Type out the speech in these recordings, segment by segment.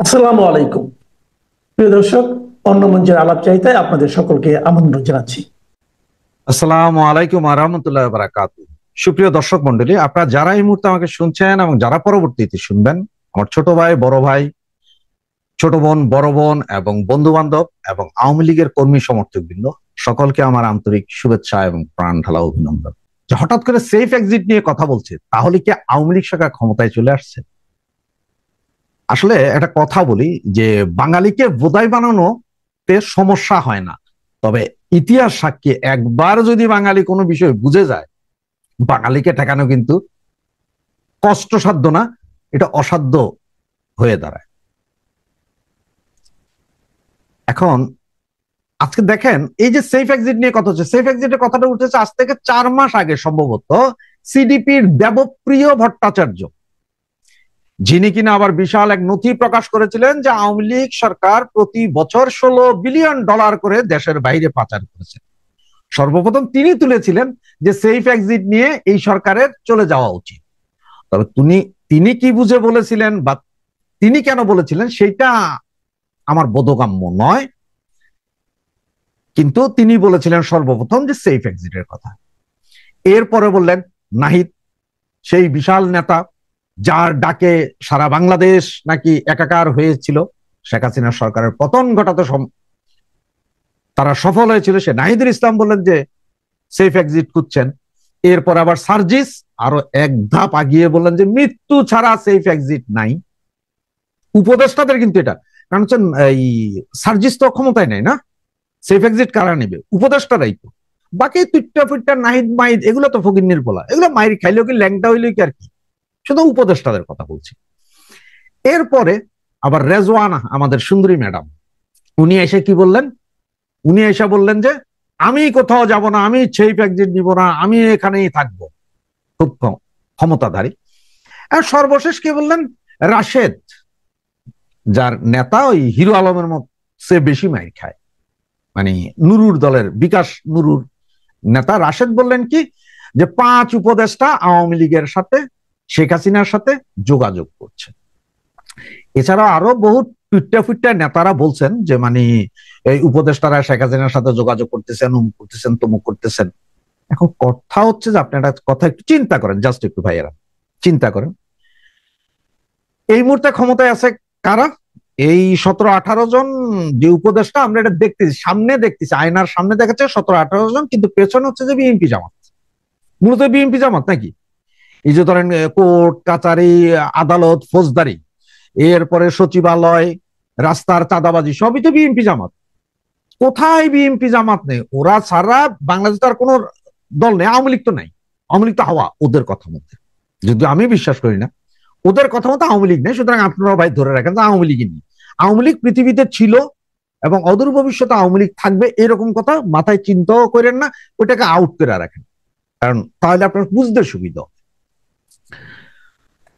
আসসালামু আলাইকুম। প্রিয় দর্শক, অন্য মঞ্চের আলাপচারিতায় আপনাদের সকলকে আমন্ত্রণ জানাচ্ছি। আসসালামু আলাইকুম আহমতুল্লাহ বারাকাতু। সুপ্রিয় দর্শক মন্ডলী, আপনারা যারা এই মুহূর্তে আমাকে শুনছেন এবং যারা পরবর্তীতে শুনবেন, আমার ছোট ভাই, বড় ভাই, ছোট বোন, বড় বোন এবং বন্ধু বান্ধব এবং আওয়ামী লীগের কর্মী সমর্থক বৃন্দ, সকলকে আমার আন্তরিক শুভেচ্ছা এবং প্রাণ ঢালা অভিনন্দন। যে হঠাৎ করে সেফ এক্সিট নিয়ে কথা বলছে, তাহলে কি আওয়ামী লীগ সরকার ক্ষমতায় চলে আসছে? আসলে একটা কথা বলি যে বাঙালিকে বোধাই বানানোতে সমস্যা হয় না, তবে ইতিহাস সাক্ষী একবার যদি বাঙালি কোনো বিষয় বুঝে যায়, বাঙালিকে ঠেকানো কিন্তু কষ্টসাধ্য না, এটা অসাধ্য হয়ে দাঁড়ায়। এখন আজকে দেখেন, এই যে সেফ এক্সিট নিয়ে কথা হচ্ছে, সেফ এক্সিটের কথাটা উঠেছে আজ থেকে 4 মাস আগে সম্ভবত সিডিপির দেবপ্রিয় ভট্টাচার্য, যিনি কিনা আবার বিশাল এক নথি প্রকাশ করেছিলেন যে আওয়ামী লীগ সরকার প্রতি বছর $16 বিলিয়ন করে দেশের বাইরে পাচার করেছে। সর্বপ্রথম তিনি তুলেছিলেন যে সেফ এক্সিট নিয়ে এই সরকারের চলে যাওয়া উচিত। তবে তিনি কি বুঝে বলেছিলেন বা তিনি কেন বলেছিলেন সেটা আমার বোধগম্য নয়, কিন্তু তিনি বলেছিলেন সর্বপ্রথম যে সেফ এক্সিটের কথা। এরপরে বললেন নাহিদ, সেই বিশাল নেতা যার ডাকে সারা বাংলাদেশ নাকি একাকার হয়েছিল, শেখ হাসিনা সরকারের পতন ঘটাতে তারা সফল হয়েছিল, সে নাহিদুল ইসলাম বললেন যে সেফ এক্সিট খুঁজছেন। এরপর আবার সার্জিস আরো এক ধাপ আগিয়ে বললেন যে মৃত্যু ছাড়া সেফ এক্সিট নাই। উপদেষ্টাদের কিন্তু এটা, কারণ হচ্ছে এই সার্জিস তো ক্ষমতায় নেই না, সেফ এক্সিট কারা নেবে? উপদেষ্টারাই তো। বাকি তুইটা ফুইটা নাহিদ মাহিদ এগুলো তো ফকিন্নির বলা, এগুলো মাইর খাইলেও কি ল্যাংটা হইলেও কি আর কি, শুধু উপদেষ্টাদের কথা বলছি। এরপরে আবার রেজওয়ানা, আমাদের সুন্দরী ম্যাডাম, উনি এসে কি বললেন? উনি এসে বললেন যে আমি কোথাও যাব না, আমি সেফ এক্সিট নিব না, আমি এখানেই থাকবো। খুব ক্ষমতাধারী। আর সর্বশেষ কি বললেন? রাশেদ, যার নেতা ওই হিরো আলমের মত সে বেশি মাইর খায়, মানে নুরুর দলের বিকাশ নুরুর নেতা রাশেদ বললেন কি যে 5 উপদেষ্টা আওয়ামী লীগের সাথে, শেখ হাসিনার সাথে যোগাযোগ করছে। এছাড়া আরো বহু টুইটা ফুইটা নেতারা বলছেন যে মানে এই উপদেষ্টারা শেখ হাসিনার সাথে যোগাযোগ করতেছেন, অমুক করতেছেন, তমুক করতেছেন। এখন কথা হচ্ছে যে আপনি একটা কথা একটু চিন্তা করেন, জাস্ট একটু ভাইয়েরা চিন্তা করেন, এই মুহূর্তে ক্ষমতায় আছে কারা? এই 17-18 জন যে উপদেষ্টা, আমরা এটা দেখতেছি, সামনে দেখতেছি, আয়নার সামনে দেখাচ্ছে 17-18 জন, কিন্তু পেছনে হচ্ছে যে বিএনপি জামাত, মূলত বিএনপি জামাত নাকি। এই যে ধরেন কোর্ট কাচারি, আদালত, ফৌজদারি, এরপরে সচিবালয়, রাস্তার চাঁদাবাজি, সবই তো বিএনপি জামাত। কোথায় বিএনপি জামাত নেই? ওরা ছাড়া বাংলাদেশে আর কোনো দল নেই। আওয়ামী লীগ তো নাই, আওয়ামী লীগ তো হাওয়া ওদের কথা মধ্যে, যদি আমি বিশ্বাস করি না ওদের কথা মতো আওয়ামী লীগ নেই। সুতরাং আপনারা ভাই ধরে রাখেন যে আওয়ামী লীগই নেই। আওয়ামী লীগ পৃথিবীতে ছিল এবং অদূর ভবিষ্যতে আওয়ামী লীগ থাকবে, এরকম কথা মাথায় চিন্তাও করেন না, ওটাকে আউট করে রাখেন, কারণ তাহলে আপনার বুঝতে সুবিধা।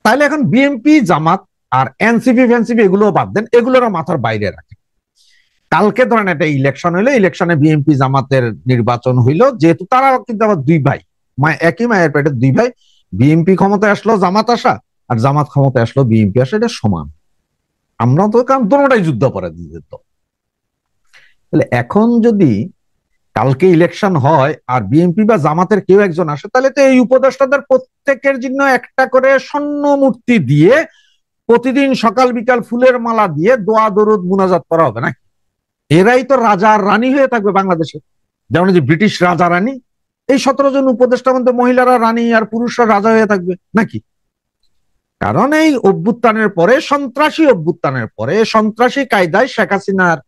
তাহলে এখন বিএনপি জামাত আর এনসিপি ফেনসিপি এগুলো বাদ দেন, এগুলোর মাথার বাইরে রাখেন। কালকে ধরেন একটা ইলেকশন হইলো, ইলেকশনে বিএনপি জামাতের নির্বাচন হইলো, যেহেতু তারা কিন্তু আবার দুই ভাই, একই মায়ের পেটের দুই ভাই, বিএনপি ক্ষমতায় আসলো জামাত আসা, আর জামাত ক্ষমতায় আসলো বিএনপি আসা, এটা সমান। আমরা তো কারণ দুটোটাই যুদ্ধাপরাধী যেত। তাহলে এখন যদি কালকে ইলেকশন হয় আর বিএনপি বা জামাতের কেউ একজন আসে, তাহলে তো এই উপদেষ্টাদের প্রত্যেকের জন্য একটা করে স্বর্ণ মূর্তি দিয়ে প্রতিদিন সকাল বিকাল ফুলের মালা দিয়ে দোয়া দরুদ মুনাজাত করা হবে নাকি? এরাই তো রাজা রানী হয়ে থাকবে বাংলাদেশে, যেমন যে ব্রিটিশ রাজা রানী, এই 17 জন উপদেষ্টার মধ্যে মহিলারা রানী আর পুরুষরা রাজা হয়ে থাকবে নাকি? কারণ এই অভ্যুত্থানের পরে, সন্ত্রাসী অভ্যুত্থানের পরে, সন্ত্রাসী কায়দায় শেখ হাসিনার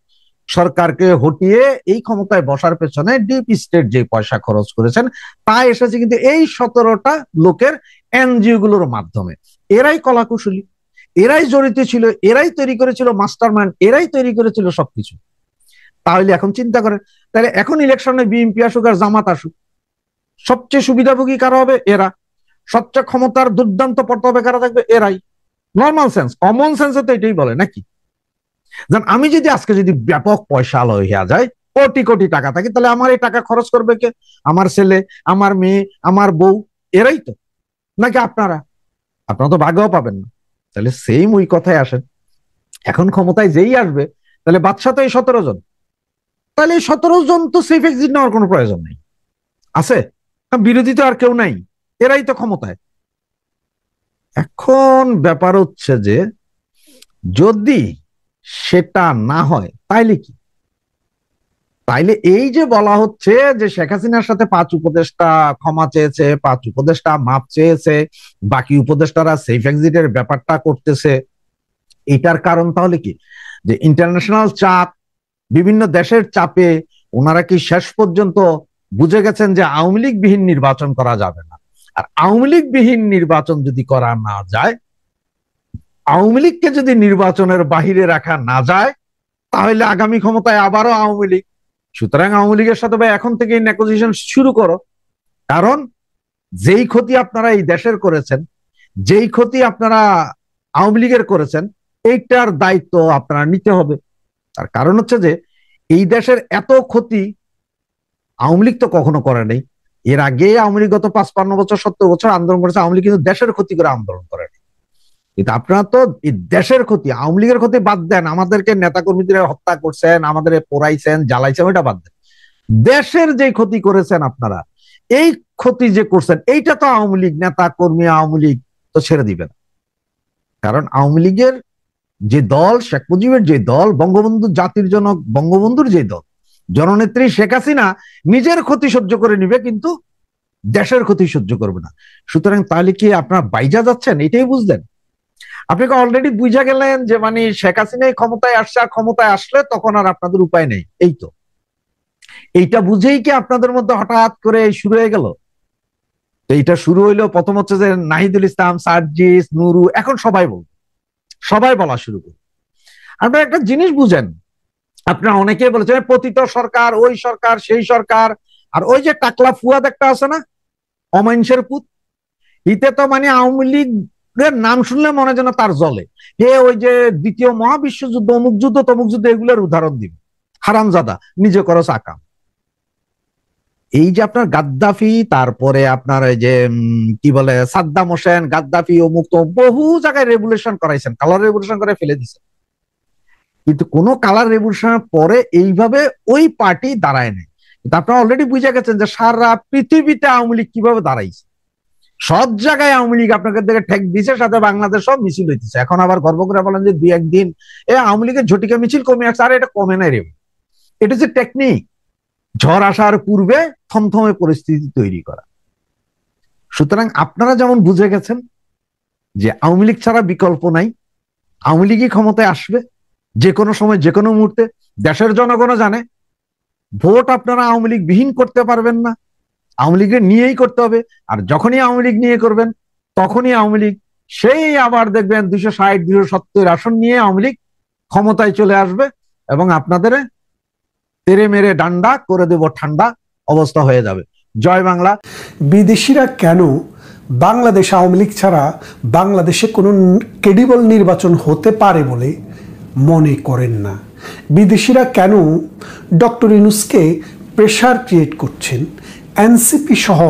সরকারকে হটিয়ে এই ক্ষমতায় বসার পেছনে ডিপ স্টেট যে পয়সা খরচ করেছেন, তা এসেছে কিন্তু এই 17টা লোকের এনজিও গুলোর মাধ্যমে। এরাই কলাকুশলী, এরাই জড়িত ছিল, এরাই তৈরি করেছিল মাস্টার মাইন্ড, এরাই তৈরি করেছিল সবকিছু। তাহলে এখন চিন্তা করেন, তাহলে এখন ইলেকশনে বিএনপি আসুক আর জামাত আসুক, সবচেয়ে সুবিধাভোগী কারা হবে? এরা। সবচেয়ে ক্ষমতার দুর্দান্ত প্রতাপে কারা থাকবে? এরাই। নর্মাল সেন্স, কমন সেন্সে তো এটাই বলে নাকি? যেমন আমি যদি আজকে যদি ব্যাপক পয়সা আলো হইয়া যায়, কোটি কোটি টাকা থাকে, তাহলে আমার এই টাকা খরচ করবে কে? আমার ছেলে, আমার মেয়ে, আমার বউ, এরাই তো, নাকি আপনারা? আপনারা তো ভাগও পাবেন না। তাহলে সেম ওই কথায় আসেন, এখন ক্ষমতায় যেই আসবে, তাহলে বাদশা তো এই 17 জন, তাহলে এই 17 জন তো সেফ এক্সিট নেওয়ার কোনো প্রয়োজন নেই, আছে? বিরোধী তো আর কেউ নাই, এরাই তো ক্ষমতায়। এখন ব্যাপার হচ্ছে যে যদি সেটা না হয় তাইলে কি? তাইলে এই যে বলা হচ্ছে যে শেখ হাসিনার সাথে 5 উপদেষ্টা ক্ষমা চেয়েছে, 5 উপদেষ্টা মাপ চেয়েছে, বাকি উপদেষ্টারা সেফ এক্সিটের ব্যাপারটা করতেছে, এটার কারণ তাহলে কি? যে ইন্টারন্যাশনাল চাপ, বিভিন্ন দেশের চাপে ওনারা কি শেষ পর্যন্ত বুঝে গেছেন যে আওয়ামী লীগ বিহীন নির্বাচন করা যাবে না। আর আওয়ামী লীগ বিহীন নির্বাচন যদি করা না যায়, আওয়ামী লীগকে যদি নির্বাচনের বাহিরে রাখা না যায়, তাহলে আগামী ক্ষমতায় আবারও আওয়ামী লীগ। সুতরাং আওয়ামী লীগের সাথে ভাই এখন থেকে নেগোসিয়েশন শুরু করো। কারণ যেই ক্ষতি আপনারা এই দেশের করেছেন, যেই ক্ষতি আপনারা আওয়ামী লীগের করেছেন, এইটার দায়িত্ব আপনারা নিতে হবে। তার কারণ হচ্ছে যে এই দেশের এত ক্ষতি আওয়ামী লীগ তো কখনো করে নাই। এর আগে আওয়ামী লীগ গত 55 বছর 70 বছর আন্দোলন করেছে, আওয়ামী লীগ কিন্তু দেশের ক্ষতি করে আন্দোলন করে। কিন্তু আপনারা তো এই দেশের ক্ষতি, আওয়ামী লীগের ক্ষতি বাদ দেন, আমাদেরকে নেতাকর্মীদের হত্যা করছেন, আমাদের পোড়াইছেন, জ্বালাইছেন, ওইটা বাদ দেন। দেশের যে ক্ষতি করেছেন আপনারা, এই ক্ষতি যে করছেন, এইটা তো আওয়ামী লীগ নেতা কর্মী, আওয়ামী লীগ তো ছেড়ে দিবে না। কারণ আওয়ামী লীগের যে দল, শেখ মুজিবের যে দল, বঙ্গবন্ধু জাতির জনক বঙ্গবন্ধুর যে দল, জননেত্রী শেখ হাসিনা নিজের ক্ষতি সহ্য করে নিবে, কিন্তু দেশের ক্ষতি সহ্য করবে না। সুতরাং তাহলে কি আপনারা বাইজা যাচ্ছেন? এটাই বুঝলেন? আপনি অলরেডি বুঝা গেলেন যে মানে শেখ হাসিনা ক্ষমতায় আসছে, আর ক্ষমতায় আসলে তখন আর আপনাদের উপায় নেই। এই তো, এইটা বুঝেই কি আপনাদের মধ্যে হঠাৎ করে শুরু হয়ে গেল? এইটা শুরু হইলো প্রথম হচ্ছে যে নাহিদুল ইসলাম, সার্জিস, নুরু, এখন সবাই বলা শুরু করে। আপনারা একটা জিনিস বুঝেন, আপনারা অনেকেই বলেছেন পতিত সরকার, ওই সরকার, সেই সরকার। আর ওই যে টাকলা ফুয়াদ একটা আছে না, অমাইনসের পুত, ইতে তো মানে আওয়ামী লীগের নাম শুনলে মনে যেন তার জ্বলে। ওই যে দ্বিতীয় মহাবিশ্বযুদ্ধ, অমুক যুদ্ধ তমুক যুদ্ধ, এগুলোর উদাহরণ দিবে। হারামজাদা, নিজে করো আকাম। এই যে আপনার গাদ্দাফি, তারপরে আপনার এই যে কি বলে সাদ্দাম হোসেন, গাদ্দাফি, অমুক তো বহু জায়গায় রেভুলেশন করাইছেন, কালার রেভুলেশন করে ফেলে দিচ্ছেন। কিন্তু কোন কালার রেভুলেশনের পরে এইভাবে ওই পার্টি দাঁড়ায় নেই। কিন্তু আপনারা অলরেডি বুঝে গেছেন যে সারা পৃথিবীতে আওয়ামী লীগ কিভাবে দাঁড়াইছে। সব জায়গায় আওয়ামী লীগ আপনাদের দিকে ঠেক দিছে, সাথে বাংলাদেশ সব মিছিল হইতেছে। এখন আবার গর্ব করে বলেন যে 2-1 দিন আওয়ামী লীগের ঝটিকা মিছিল কমে আসছে। আর এটা কমে নাই রে, এটা হচ্ছে টেকনিক, ঝড় আসার পূর্বে থমথমে পরিস্থিতি তৈরি করা। সুতরাং আপনারা যেমন বুঝে গেছেন যে আওয়ামী লীগ ছাড়া বিকল্প নাই, আওয়ামী লীগই ক্ষমতায় আসবে যে কোনো সময়, যে কোনো মুহূর্তে। দেশের জনগণও জানে ভোট আপনারা আওয়ামী লীগ বিহীন করতে পারবেন না, আওয়ামী লীগের নিয়েই করতে হবে। আর যখনই আওয়ামী লীগ নিয়ে করবেন, তখনই আওয়ামী লীগ সেই আবার দেখবেন 260-270 আসন নিয়ে আওয়ামী লীগ ক্ষমতায় চলে আসবে, এবং আপনাদের তেরে মেরে ডান্ডা করে দেব ঠান্ডা অবস্থা হয়ে যাবে। জয় বাংলা। বিদেশিরা কেন বাংলাদেশ আওয়ামী লীগ ছাড়া বাংলাদেশে কোনো ক্রেডিবল নির্বাচন হতে পারে বলে মনে করেন না? বিদেশিরা কেন ডক্টর ইউনূসকে প্রেশার ক্রিয়েট করছেন? এনসিপি সহ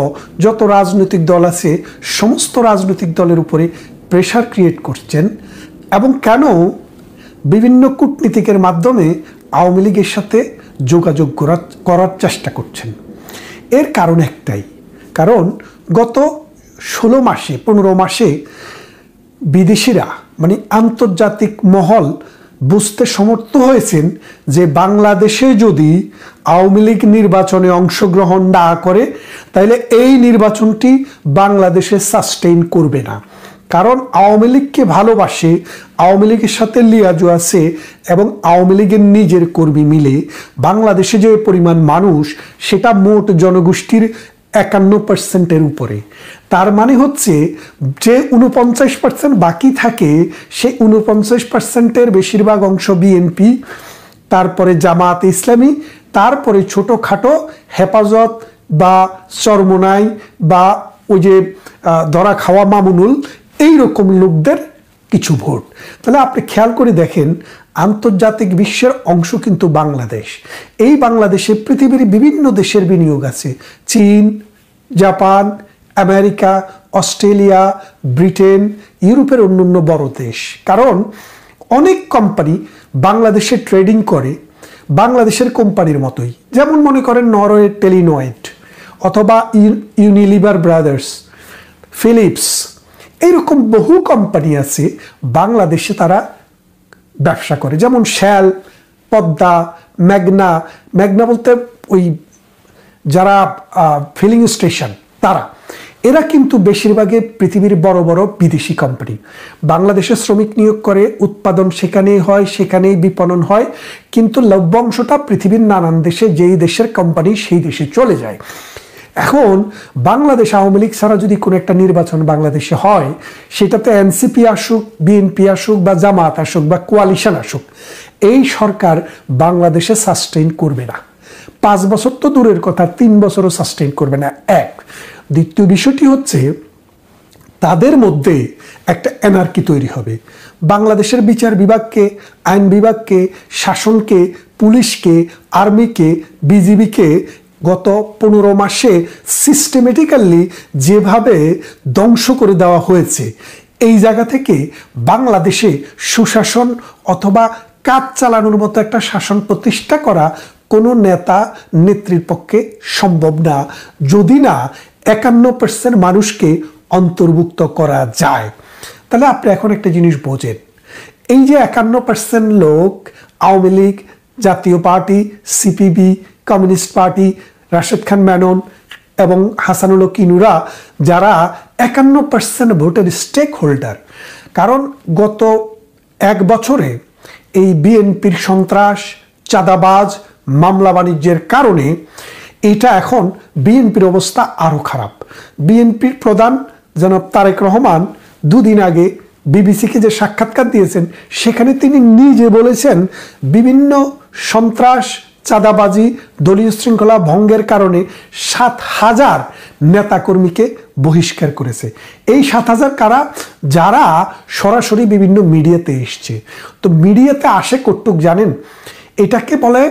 যত রাজনৈতিক দল আছে সমস্ত রাজনৈতিক দলের উপরে প্রেশার ক্রিয়েট করছেন, এবং কেন বিভিন্ন কূটনীতিকের মাধ্যমে আওয়ামী লীগের সাথে যোগাযোগ করার চেষ্টা করছেন? এর কারণ একটাই, কারণ গত 16 মাসে 15 মাসে বিদেশিরা মানে আন্তর্জাতিক মহল বুঝতে সমর্থ হয়েছেন যে বাংলাদেশে যদি আওয়ামী লীগ নির্বাচনে অংশগ্রহণ না করে তাহলে এই নির্বাচনটি বাংলাদেশে সাস্টেইন করবে না। কারণ আওয়ামী লীগকে ভালোবাসে, আওয়ামী লীগের সাথে লিয়াজু আছে, এবং আওয়ামী লীগের নিজের কর্মী মিলে বাংলাদেশে যে পরিমাণ মানুষ, সেটা মোট জনগোষ্ঠীর 51%-এর উপরে। তার মানে হচ্ছে যে 49% বাকি থাকে, সেই 49%-এর বেশিরভাগ অংশ বিএনপি, তারপরে জামাত ইসলামী, তারপরে ছোটখাটো হেফাজত বা চরমোনাই বা ওই যে ধরা খাওয়া মামুনুল, এইরকম লোকদের কিছু ভোট। তাহলে আপনি খেয়াল করে দেখেন, আন্তর্জাতিক বিশ্বের অংশ কিন্তু বাংলাদেশ। এই বাংলাদেশে পৃথিবীর বিভিন্ন দেশের বিনিয়োগ আছে, চীন, জাপান, আমেরিকা, অস্ট্রেলিয়া, ব্রিটেন, ইউরোপের অন্যান্য বড় দেশ। কারণ অনেক কোম্পানি বাংলাদেশে ট্রেডিং করে বাংলাদেশের কোম্পানির মতোই, যেমন মনে করেন নরওয়ে টেলিনয়েড অথবা ইউনিলিভার ব্রাদার্স, ফিলিপস, এইরকম বহু কোম্পানি আছে বাংলাদেশে তারা ব্যবসা করে, যেমন শ্যাল, পদ্মা, মেঘনা। মেঘনা বলতে ওই যারা ফিলিং স্টেশন, তারা এরা কিন্তু বেশিরভাগই পৃথিবীর বড় বড় বিদেশি কোম্পানি। বাংলাদেশে শ্রমিক নিয়োগ করে, উৎপাদন সেখানেই হয়, সেখানেই বিপণন হয়, কিন্তু লভ্যাংশটা পৃথিবীর নানান দেশে, যেই দেশের কোম্পানি সেই দেশে চলে যায়। এখন বাংলাদেশ আওয়ামী লীগ ছাড়া যদি কোনো একটা নির্বাচন বাংলাদেশে হয়, সেটাতে এনসিপি আসুক, বিএনপি আসুক বা জামাত আসুক বা কোয়ালিশন আসুক, এই সরকার বাংলাদেশে সাস্টেইন করবে না। 5 বছর তো দূরের কথা, 3 বছরও সাস্টেইন করবে না। এক। দ্বিতীয় বিষয়টি হচ্ছে তাদের মধ্যে একটা এনার্কি তৈরি হবে। বাংলাদেশের বিচার বিভাগকে, আইন বিভাগকে, শাসনকে, পুলিশকে, আর্মিকে, বিজিবিকে গত 15 মাসে সিস্টেমেটিক্যালি যেভাবে ধ্বংস করে দেওয়া হয়েছে, এই জায়গা থেকে বাংলাদেশে সুশাসন অথবা কাজ চালানোর মতো একটা শাসন প্রতিষ্ঠা করা কোনো নেতা নেত্রীর পক্ষে সম্ভব না, যদি না 51% মানুষকে অন্তর্ভুক্ত করা যায়। তাহলে আপনি এখন একটা জিনিস বোঝেন, এই যে 51% লোক, আওয়ামী লীগ, জাতীয় পার্টি, সিপিবি, কমিউনিস্ট পার্টি, রাশেদ খান মেনন এবং হাসানুল হক ইনুরা, যারা 51% ভোটের স্টেক হোল্ডার। কারণ গত 1 বছরে এই বিএনপির সন্ত্রাস, চাঁদাবাজ, মামলা বাণিজ্যের কারণে এটা এখন বিএনপির অবস্থা আরো খারাপ। বিএনপির প্রধান জনাব তারেক রহমান 2 দিন আগে বিবিসিকে যে সাক্ষাৎকার দিয়েছেন, সেখানে তিনি নিজে বলেছেন বিভিন্ন সন্ত্রাস, চাঁদাবাজি, দলীয় শৃঙ্খলা ভঙ্গের কারণে 7,000 নেতাকর্মীকে বহিষ্কার করেছে। এই 7,000 কারা? যারা সরাসরি বিভিন্ন মিডিয়াতে এসছে। তো মিডিয়াতে আসে কটুক জানেন, এটাকে বলে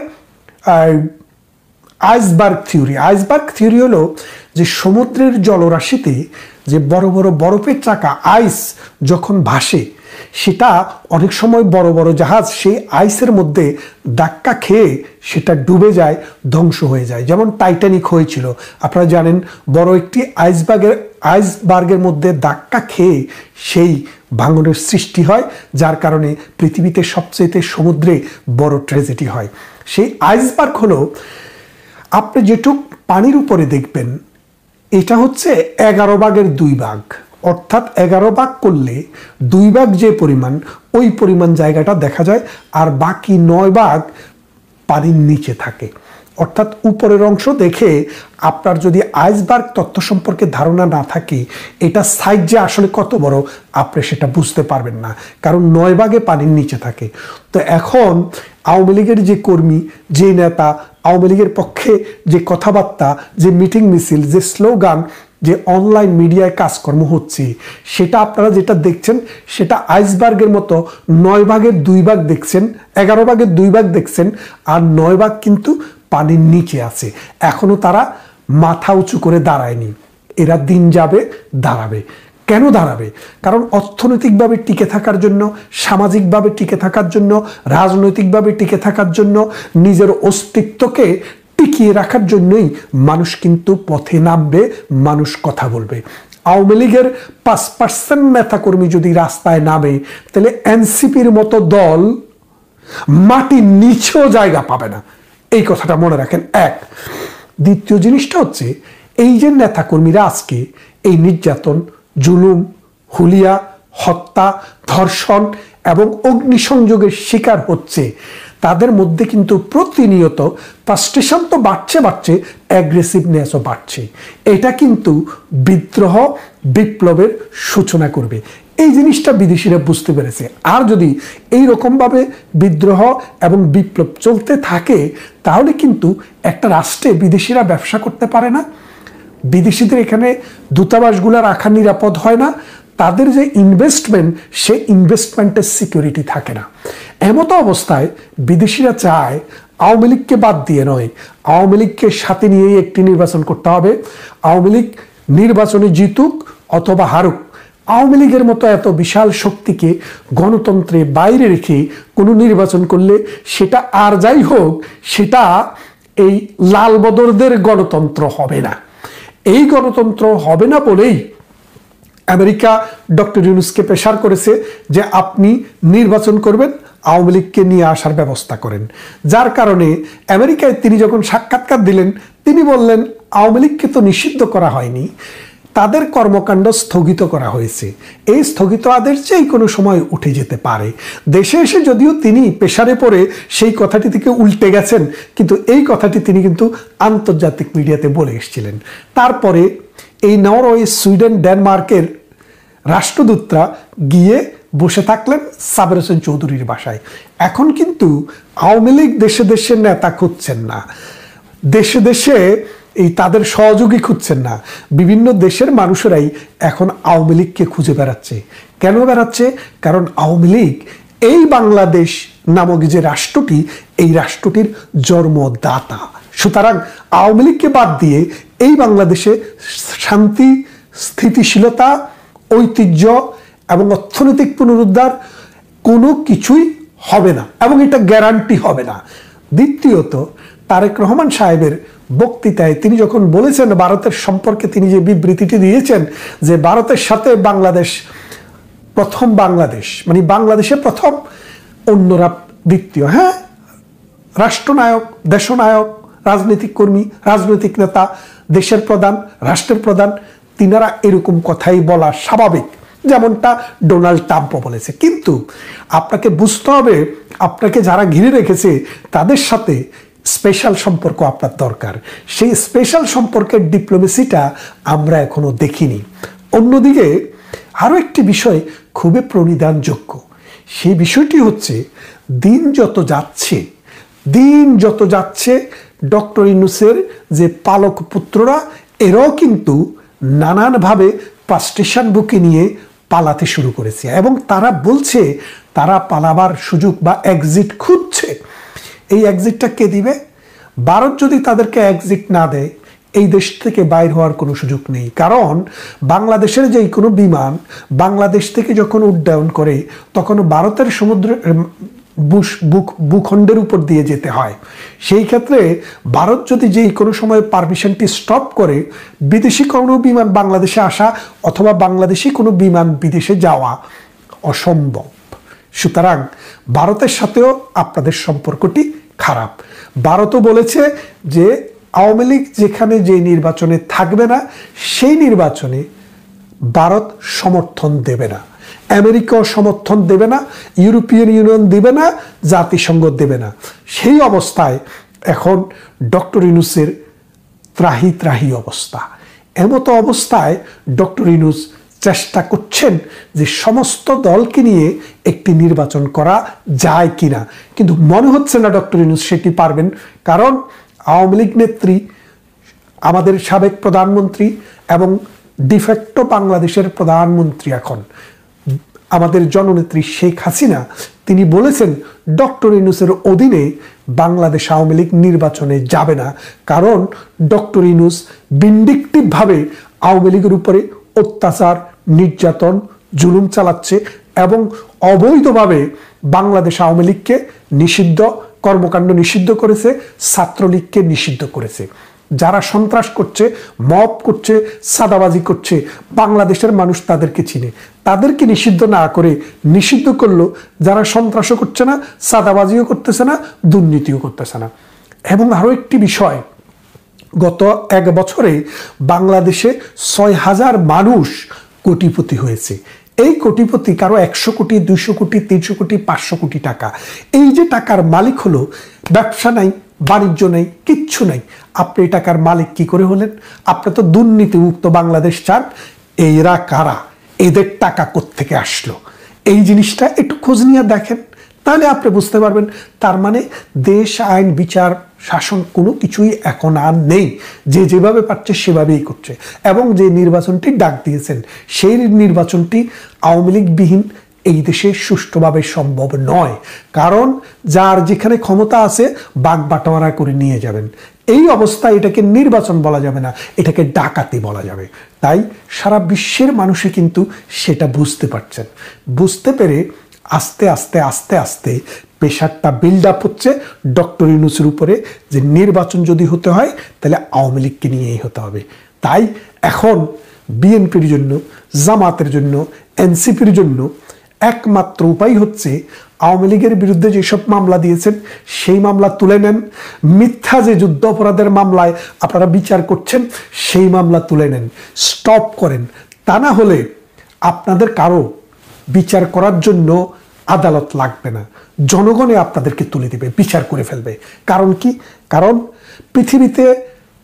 আইসবার্গ থিওরি। আইসবার্গ থিওরি হলো যে সমুদ্রের জলরাশিতে যে বড় বড় বরফের চাকা, আইস যখন ভাসে, সেটা অনেক সময় বড় বড় জাহাজ সেই আইসের মধ্যে ধাক্কা খেয়ে সেটা ডুবে যায়, ধ্বংস হয়ে যায়। যেমন টাইটানিক হয়েছিল, আপনারা জানেন, বড় একটি আইসবার্গের মধ্যে ধাক্কা খেয়ে সেই ভাঙনের সৃষ্টি হয়, যার কারণে পৃথিবীতে সবচেয়ে সমুদ্রে বড় ট্র্যাজেডি হয়। সেই আইসবার্গ হলো, আপনি যেটুক পানির উপরে দেখবেন, এটা হচ্ছে 11 ভাগের 2 ভাগ, অর্থাৎ 11 ভাগ করলে 2 ভাগ যে পরিমাণ, ওই পরিমাণ জায়গাটা দেখা যায়, আর বাকি 9 ভাগ পানির নিচে থাকে। অর্থাৎ উপরের অংশ দেখে আপনার যদি আইসবার্গ তত্ত্ব সম্পর্কে ধারণা না থাকে, এটা সাইজ যে আসলে কত বড় আপনি সেটা বুঝতে পারবেন না, কারণ 9 ভাগে পানির নিচে থাকে। তো এখন আওয়ামী লীগের যে কর্মী, যে নেতা, আওয়ামী লীগের পক্ষে যে কথাবার্তা, যে মিটিং মিছিল, যে স্লোগান, যে অনলাইন মিডিয়ায় কাজকর্ম হচ্ছে, সেটা আপনারা যেটা দেখছেন সেটা আইসবার্গের মতো 9 ভাগের 2 ভাগ দেখছেন, 11 ভাগের 2 ভাগ দেখছেন, আর 9 ভাগ কিন্তু পানির নিচে আছে। এখনো তারা মাথা উঁচু করে দাঁড়ায়নি। এরা দিন যাবে দাঁড়াবে। কেন দাঁড়াবে? কারণ অর্থনৈতিকভাবে টিকে থাকার জন্য, সামাজিকভাবে টিকে থাকার জন্য, রাজনৈতিকভাবে টিকে থাকার জন্য, নিজের অস্তিত্বকে টিকিয়ে রাখার জন্যই মানুষ কিন্তু পথে নামবে, মানুষ কথা বলবে। আওয়ামী লীগের 5% নেতাকর্মী যদি রাস্তায় নামে, তাহলে এনসিপির মতো দল মাটির নিচেও জায়গা পাবে না। এই কথাটা মনে রাখেন। এক। দ্বিতীয় জিনিসটা হচ্ছে, এই যে নেতাকর্মীরা আজকে এই নির্যাতন, জুলুম, হুলিয়া, হত্যা, ধর্ষণ এবং অগ্নিসংযোগের শিকার হচ্ছে, তাদের মধ্যে কিন্তু প্রতিনিয়ত ফ্রাস্ট্রেশন তো বাড়ছে, অ্যাগ্রেসিভনেসও বাড়ছে। এটা কিন্তু বিদ্রোহ, বিপ্লবের সূচনা করবে। এই জিনিসটা বিদেশিরা বুঝতে পেরেছে। আর যদি এই রকমভাবে বিদ্রোহ এবং বিপ্লব চলতে থাকে, তাহলে কিন্তু একটা রাষ্ট্রে বিদেশিরা ব্যবসা করতে পারে না। বিদেশিদের এখানে দূতাবাসগুলো রাখা নিরাপদ হয় না। তাদের যে ইনভেস্টমেন্ট, সে ইনভেস্টমেন্টের সিকিউরিটি থাকে না। এমতো অবস্থায় বিদেশিরা চায় আওয়ামী লীগকে বাদ দিয়ে নয়, আওয়ামী লীগকে সাথে নিয়েই একটি নির্বাচন করতে হবে। আওয়ামী লীগ নির্বাচনে জিতুক অথবা হারুক, আওয়ামী লীগের মতো এত বিশাল শক্তিকে গণতন্ত্রে বাইরে রেখে কোনো নির্বাচন করলে সেটা আর যাই হোক, সেটা এই লাল বদরদের গণতন্ত্র হবে না। এই গণতন্ত্র হবে না বলেই আমেরিকা ডক্টর ইউনূসকে প্রেসার করেছে যে আপনি নির্বাচন করবেন, আওয়ামী লীগকে নিয়ে আসার ব্যবস্থা করেন। যার কারণে আমেরিকায় তিনি যখন সাক্ষাৎকার দিলেন, তিনি বললেন আওয়ামী লীগকে তো নিষিদ্ধ করা হয়নি, তাদের কর্মকাণ্ড স্থগিত করা হয়েছে। এই স্থগিত আদেশ যেই কোনো সময় উঠে যেতে পারে। দেশে এসে যদিও তিনি প্রেসারে পড়ে সেই কথাটি থেকে উল্টে গেছেন, কিন্তু এই কথাটি তিনি কিন্তু আন্তর্জাতিক মিডিয়াতে বলে এসেছিলেন। তারপরে এই নরওয়ে, সুইডেন, ডেনমার্কের রাষ্ট্রদূতরা গিয়ে বসে থাকলেন সাবের হোসেন চৌধুরীর বাসায়। এখন কিন্তু আওয়ামী লীগ দেশে দেশে নেতা খুঁজছেন না, দেশে দেশে এই তাদের সহযোগী খুঁজছেন না, বিভিন্ন দেশের মানুষেরাই এখন আওয়ামী লীগকে খুঁজে বেড়াচ্ছে। কেন বেড়াচ্ছে? কারণ আওয়ামী লীগ এই বাংলাদেশ নামক যে রাষ্ট্রটি, এই রাষ্ট্রটির জন্মদাতা। সুতরাং আওয়ামী লীগকে বাদ দিয়ে এই বাংলাদেশে শান্তি, স্থিতিশীলতা, ঐতিহ্য এবং অর্থনৈতিক পুনরুদ্ধার কোনো কিছুই হবে না, এবং এটা গ্যারান্টি হবে না। দ্বিতীয়ত, তারেক রহমান সাহেবের বক্তৃতায় তিনি যখন বলেছেন ভারতের সম্পর্কে, তিনি যে বিবৃতিটি দিয়েছেন যে ভারতের সাথে বাংলাদেশ প্রথম, বাংলাদেশ মানে বাংলাদেশে প্রথম, অন্যরা দ্বিতীয়। হ্যাঁ, রাষ্ট্রনায়ক, দেশনায়ক, রাজনৈতিক কর্মী, রাজনৈতিক নেতা, দেশের প্রধান, রাষ্ট্রের প্রধান, তিনারা এরকম কথাই বলা স্বাভাবিক, যেমনটা ডোনাল্ড ট্রাম্পও বলেছে। কিন্তু আপনাকে বুঝতে হবে, আপনাকে যারা ঘিরে রেখেছে তাদের সাথে স্পেশাল সম্পর্ক আপনার দরকার। সেই স্পেশাল সম্পর্কের ডিপ্লোমেসিটা আমরা এখনো দেখিনি। অন্যদিকে আরও একটি বিষয় খুবই প্রণিধানযোগ্য, সেই বিষয়টি হচ্ছে দিন যত যাচ্ছে ডক্টর ইউনূসের যে পালক পুত্ররা, এরাও কিন্তু নানানভাবে পাস্টেশন বুকে নিয়ে পালাতে শুরু করেছে, এবং তারা বলছে তারা পালাবার সুযোগ বা এক্সিট খুঁজছে। এই এক্সিটটা কে দিবে? ভারত যদি তাদেরকে এক্সিট না দেয়, এই দেশ থেকে বাইর হওয়ার কোনো সুযোগ নেই। কারণ বাংলাদেশের যে কোনো বিমান বাংলাদেশ থেকে যখন উড্ডয়ন করে, তখন ভারতের সমুদ্রের ভূখণ্ডের উপর দিয়ে যেতে হয়। সেই ক্ষেত্রে ভারত যদি যেই কোনো সময় পারমিশনটি স্টপ করে, বিদেশি কোনো বিমান বাংলাদেশে আসা অথবা বাংলাদেশি কোনো বিমান বিদেশে যাওয়া অসম্ভব। সুতরাং ভারতের সাথেও আপনাদের সম্পর্কটি খারাপ। ভারতও বলেছে যে আওয়ামী লীগ যেখানে যে নির্বাচনে থাকবে না, সেই নির্বাচনে ভারত সমর্থন দেবে না, আমেরিকাও সমর্থন দেবে না, ইউরোপিয়ান ইউনিয়ন দেবে না, জাতিসংঘ দেবে না। সেই অবস্থায় এখন ডক্টর ইউনূসের ত্রাহি অবস্থা। এমতো অবস্থায় ডক্টর ইউনূস চেষ্টা করছেন যে সমস্ত দলকে নিয়ে একটি নির্বাচন করা যায় কিনা, কিন্তু মনে হচ্ছে না ডক্টর ইউনূস সেটি পারবেন। কারণ আওয়ামী লীগ নেত্রী, আমাদের সাবেক প্রধানমন্ত্রী এবং ডিফ্যাক্টো বাংলাদেশের প্রধানমন্ত্রী এখন আমাদের জননেত্রী শেখ হাসিনা, তিনি বলেছেন ডক্টর ইউনূসের অধীনে বাংলাদেশ আওয়ামী লীগ নির্বাচনে যাবে না। কারণ ডক্টর ইউনূস ভিন্ডিকটিভভাবে আওয়ামী লীগের উপরে অত্যাচার, নির্যাতন, জুলুম চালাচ্ছে এবং অবৈধভাবে বাংলাদেশ আওয়ামী লীগকে নিষিদ্ধ, কর্মকাণ্ড নিষিদ্ধ করেছে, ছাত্রলীগকে নিষিদ্ধ করেছে। যারা সন্ত্রাস করছে, মব করছে, সাদাবাজি করছে, বাংলাদেশের মানুষ তাদেরকে চিনে। তাদেরকে নিষিদ্ধ না করে নিষিদ্ধ করলো যারা সন্ত্রাসও করছে না, সাদাবাজিও করতেছে না, দুর্নীতিও করতেছে না। এবং আরও একটি বিষয়, গত 1 বছরে বাংলাদেশে 6,000 মানুষ কোটিপতি হয়েছে। এই কোটিপতি কারো 100 কোটি, 200 কোটি, 300 কোটি, 500 কোটি টাকা। এই যে টাকার মালিক হলো, ব্যবসা নাই, বাণিজ্য নেই, কিচ্ছু নাই, আপনি এই টাকার মালিক কি করে হলেন? আপনি তো দুর্নীতিমুক্ত বাংলাদেশ চান। এরা কারা? এদের টাকা কোত্থেকে আসলো? এই জিনিসটা একটু খোঁজ নিয়ে দেখেন, তাহলে আপনি বুঝতে পারবেন। তার মানে দেশ, আইন, বিচার, শাসন কোনো কিছুই এখন আর নেই। যে যেভাবে পারছে সেভাবেই করছে। এবং যে নির্বাচনটি ডাক দিয়েছেন, সেই নির্বাচনটি আওয়ামী লীগবিহীন এই দেশে সুষ্ঠুভাবে সম্ভব নয়। কারণ যার যেখানে ক্ষমতা আছে বাগ বাটোয়ারা করে নিয়ে যাবেন। এই অবস্থায় এটাকে নির্বাচন বলা যাবে না, এটাকে ডাকাতি বলা যাবে। তাই সারা বিশ্বের মানুষই কিন্তু সেটা বুঝতে পারছেন। বুঝতে পেরে আস্তে আস্তে আস্তে আস্তে প্রেশারটা বিল্ড আপ হচ্ছে ডক্টর ইউনূসের উপরে, যে নির্বাচন যদি হতে হয় তাহলে আওয়ামী লীগকে নিয়েই হতে হবে। তাই এখন বিএনপির জন্য, জামাতের জন্য, এনসিপির জন্য একমাত্র উপায় হচ্ছে আওয়ামী লীগের বিরুদ্ধে যেসব মামলা দিয়েছেন সেই মামলা তুলে নেন। মিথ্যা যে যুদ্ধ অপরাধের মামলায় আপনারা বিচার করছেন সেই মামলা তুলে নেন, স্টপ করেন। তা না হলে আপনাদের কারো বিচার করার জন্য আদালত লাগবে না, জনগণে আপনাদেরকে তুলে দিবে, বিচার করে ফেলবে। কারণ কি? কারণ পৃথিবীতে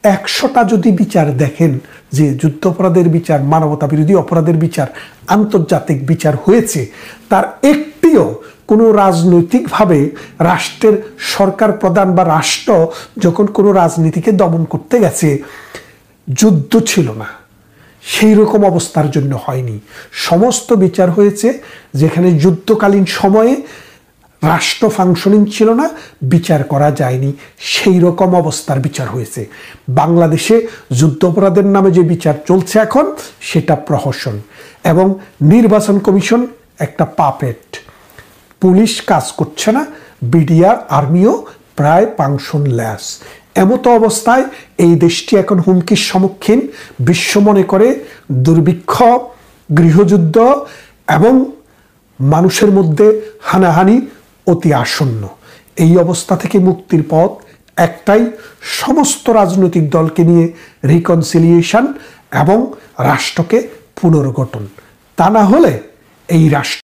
100টা যদি বিচার দেখেন যে যুদ্ধ অপরাধের বিচার, মানবতা বিরোধী অপরাধের বিচার, আন্তর্জাতিক বিচার হয়েছে, তার একটিও কোনো রাজনৈতিকভাবে রাষ্ট্রের সরকার প্রধান বা রাষ্ট্র যখন কোনো রাজনীতিকে দমন করতে গেছে যুদ্ধ ছিল না, সেই রকম অবস্থার জন্য হয়নি। সমস্ত বিচার হয়েছে যেখানে যুদ্ধকালীন সময়ে রাষ্ট্র ফাংশনিং ছিল না, বিচার করা যায়নি, সেই রকম অবস্থার বিচার হয়েছে। বাংলাদেশে যুদ্ধ অপরাধের নামে যে বিচার চলছে এখন, সেটা প্রহসন। এবং নির্বাচন কমিশন একটা পাপেট, পুলিশ কাজ করছে না, বিডিআর আর্মিও প্রায় ফাংশনলেস। এমতো অবস্থায় এই দেশটি এখন হুমকির সম্মুখীন। বিশ্ব মনে করে দুর্ভিক্ষ, গৃহযুদ্ধ এবং মানুষের মধ্যে হানাহানি অতি আসন্ন। এই অবস্থা থেকে মুক্তির পথ একটাই, সমস্ত রাজনৈতিক দলকে নিয়ে রিকনসিলিয়েশন এবং রাষ্ট্রকে পুনর্গঠন। তা না হলে এই রাষ্ট্র